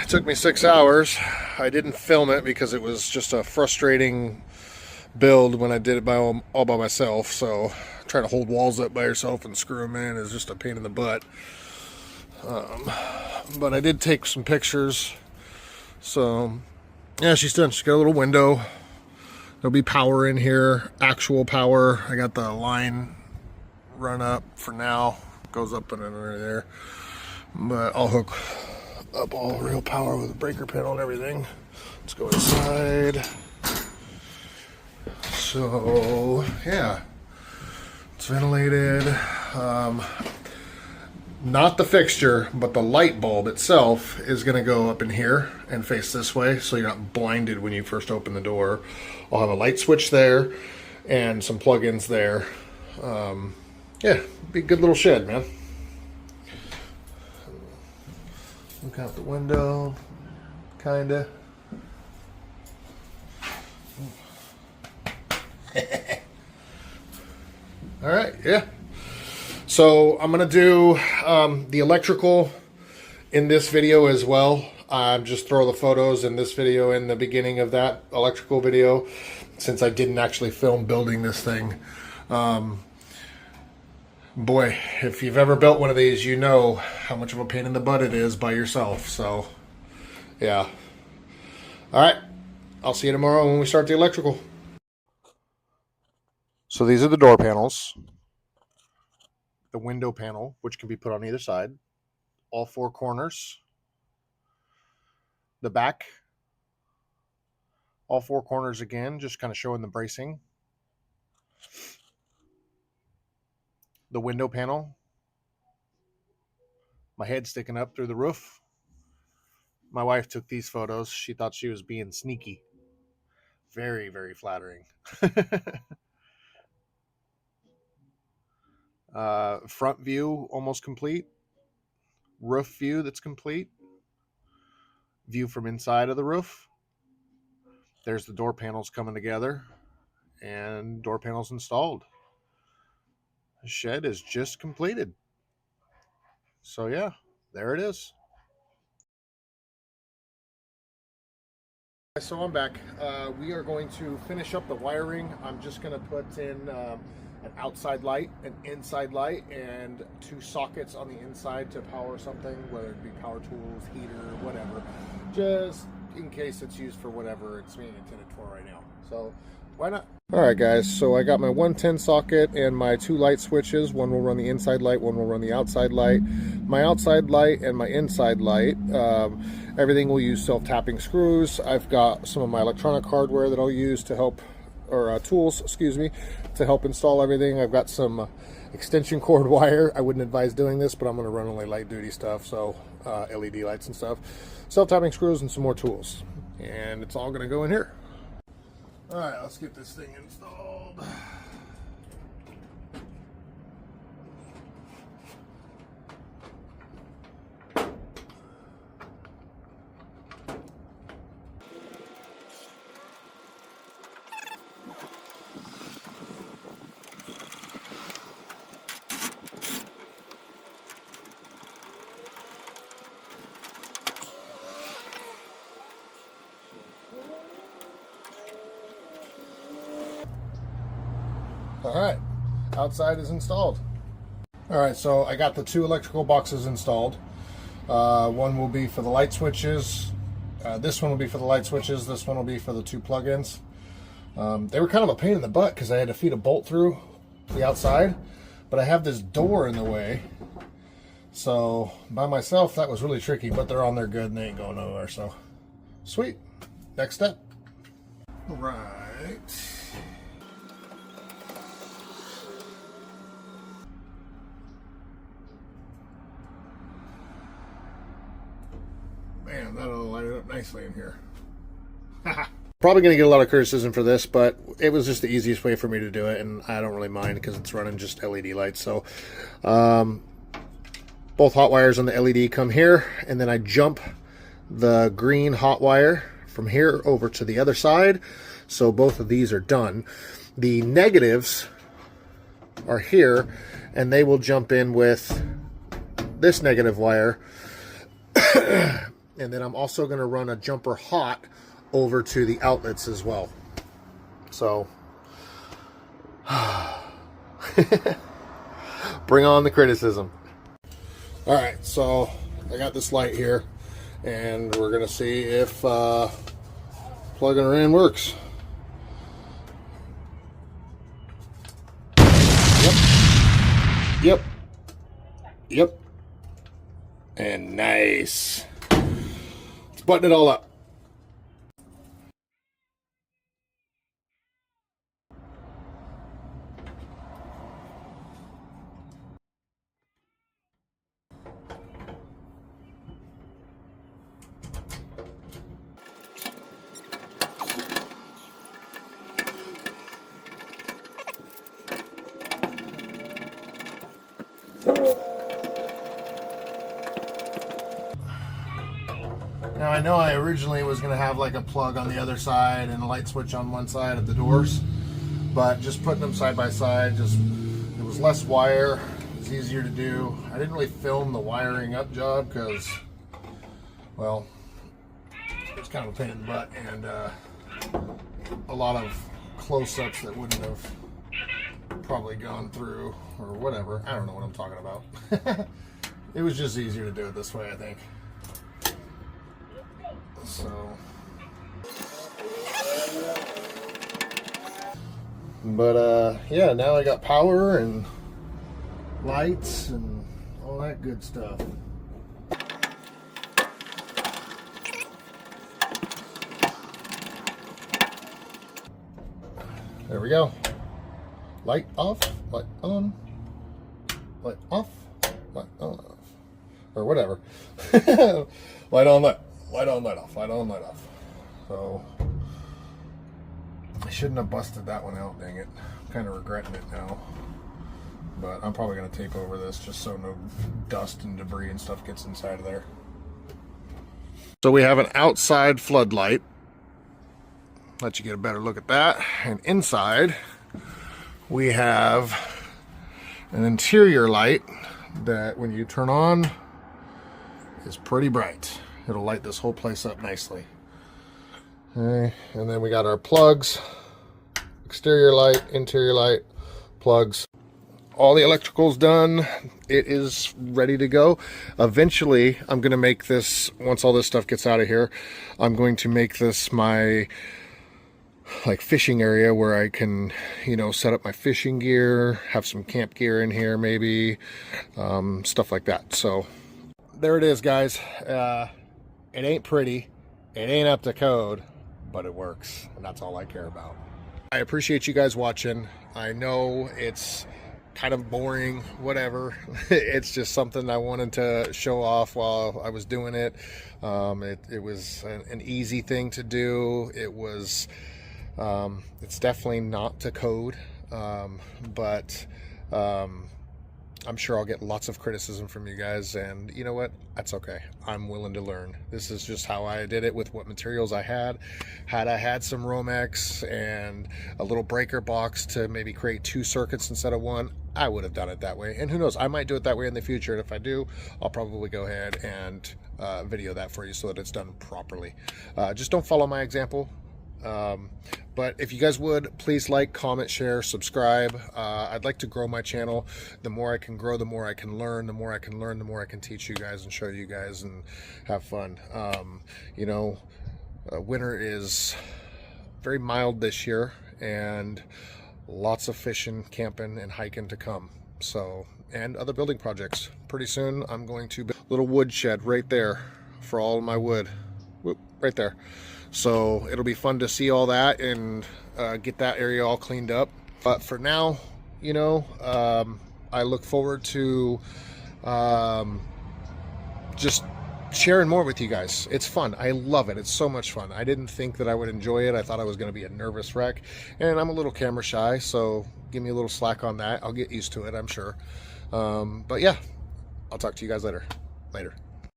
It took me 6 hours. I didn't film it because it was just a frustrating build when I did it all by myself. So trying to hold walls up by yourself and screw them in is just a pain in the butt. But I did take some pictures. So yeah, she's done. She's got a little window. There'll be power in here, actual power. I got the line run up for now. Goes up and under there. But I'll hook up all real power with a breaker panel and everything. Let's go inside. So yeah, it's ventilated. Not the fixture, but the light bulb itself is going to go up in here and face this way, so you're not blinded when you first open the door. I'll have a light switch there and some plug-ins there. Yeah, be a good little shed, man. Look out the window, kinda. All right, yeah. So I'm gonna do the electrical in this video as well. Just throw the photos in this video in the beginning of that electrical video, since I didn't actually film building this thing. Boy, if you've ever built one of these, you know how much of a pain in the butt it is by yourself. So, yeah. All right. I'll see you tomorrow when we start the electrical. So these are the door panels. The window panel, which can be put on either side. All four corners. The back. All four corners again, just kind of showing the bracing. The window panel, my head sticking up through the roof. My wife took these photos. She thought she was being sneaky. Very, very flattering. Front view almost complete. Roof view that's complete. View from inside of the roof. There's the door panels coming together and door panels installed. The shed is just completed. So yeah, there it is. So I'm back. We are going to finish up the wiring. I'm just going to put in an outside light, an inside light, and 2 sockets on the inside to power something, whether it be power tools, heater, whatever, just in case it's used for whatever it's being intended for right now. So why not? Alright guys, so I got my 110 socket and my 2 light switches. One will run the inside light, one will run the outside light. My outside light and my inside light, everything will use self-tapping screws. I've got some of my electronic hardware that I'll use to help, or tools, excuse me, to help install everything. I've got some extension cord wire. I wouldn't advise doing this, but I'm going to run only light duty stuff, so LED lights and stuff. Self-tapping screws and some more tools. And it's all going to go in here. Alright, let's get this thing installed. Alright, outside is installed. Alright, so I got the 2 electrical boxes installed. One will be for the light switches. This one will be for the light switches. This one will be for the 2 plugins. They were kind of a pain in the butt because I had to feed a bolt through the outside, but I have this door in the way. So by myself, that was really tricky, but they're on there good and they ain't going nowhere. So sweet. Next step. Right. Man, that'll light it up nicely in here. Probably going to get a lot of criticism for this, but it was just the easiest way for me to do it, and I don't really mind because it's running just LED lights. So both hot wires on the LED come here, and then I jump the green hot wire from here over to the other side. So both of these are done. The negatives are here, and they will jump in with this negative wire And then I'm also going to run a jumper hot over to the outlets as well. So, bring on the criticism. All right, so I got this light here, and we're going to see if plugging her in works. Yep. Yep. And nice. Let's button it all up. Now I know I originally was going to have like a plug on the other side and a light switch on one side of the doors, but just putting them side by side, it was less wire, it was easier to do. I didn't really film the wiring up job because, well, it's kind of a pain in the butt and a lot of close-ups that wouldn't have probably gone through or whatever. I don't know what I'm talking about. It was just easier to do it this way, I think. So, but yeah, now I got power and lights and all that good stuff. There we go. Light off, light on, light off, light on, or whatever. Light on, light on, light off, light on, light off. So I shouldn't have busted that one out, dang it. I'm kind of regretting it now. But I'm probably going to tape over this just so no dust and debris and stuff gets inside of there. So we have an outside floodlight. Let you get a better look at that. And inside we have an interior light that when you turn on is pretty bright. It'll light this whole place up nicely. Okay, and then we got our plugs, exterior light, interior light, plugs. All the electrical's done. It is ready to go. Eventually, I'm going to make this, once all this stuff gets out of here, I'm going to make this my like fishing area where I can, you know, set up my fishing gear, have some camp gear in here maybe, stuff like that. So there it is, guys. It ain't pretty, it ain't up to code, but it works, and that's all I care about. I appreciate you guys watching. I know it's kind of boring, whatever. It's just something I wanted to show off while I was doing it. It was an easy thing to do. It was, it's definitely not to code, but I'm sure I'll get lots of criticism from you guys, and you know what? That's okay. I'm willing to learn. This is just how I did it with what materials I had. Had I had some Romex and a little breaker box to maybe create 2 circuits instead of 1, I would have done it that way. And who knows, I might do it that way in the future. And if I do, I'll probably go ahead and video that for you so that it's done properly. Just don't follow my example. But if you guys would, please like, comment, share, subscribe. I'd like to grow my channel. The more I can grow, the more I can learn. The more I can learn, the more I can teach you guys and show you guys and have fun. You know, winter is very mild this year, and lots of fishing, camping, and hiking to come. So, and other building projects. Pretty soon, I'm going to build a little wood shed right there for all of my wood. Whoop, right there. So it'll be fun to see all that and get that area all cleaned up. But for now, you know, I look forward to just sharing more with you guys. It's fun. I love it. It's so much fun. I didn't think that I would enjoy it. I thought I was going to be a nervous wreck, and I'm a little camera shy, so give me a little slack on that. I'll get used to it, I'm sure. But yeah, I'll talk to you guys later.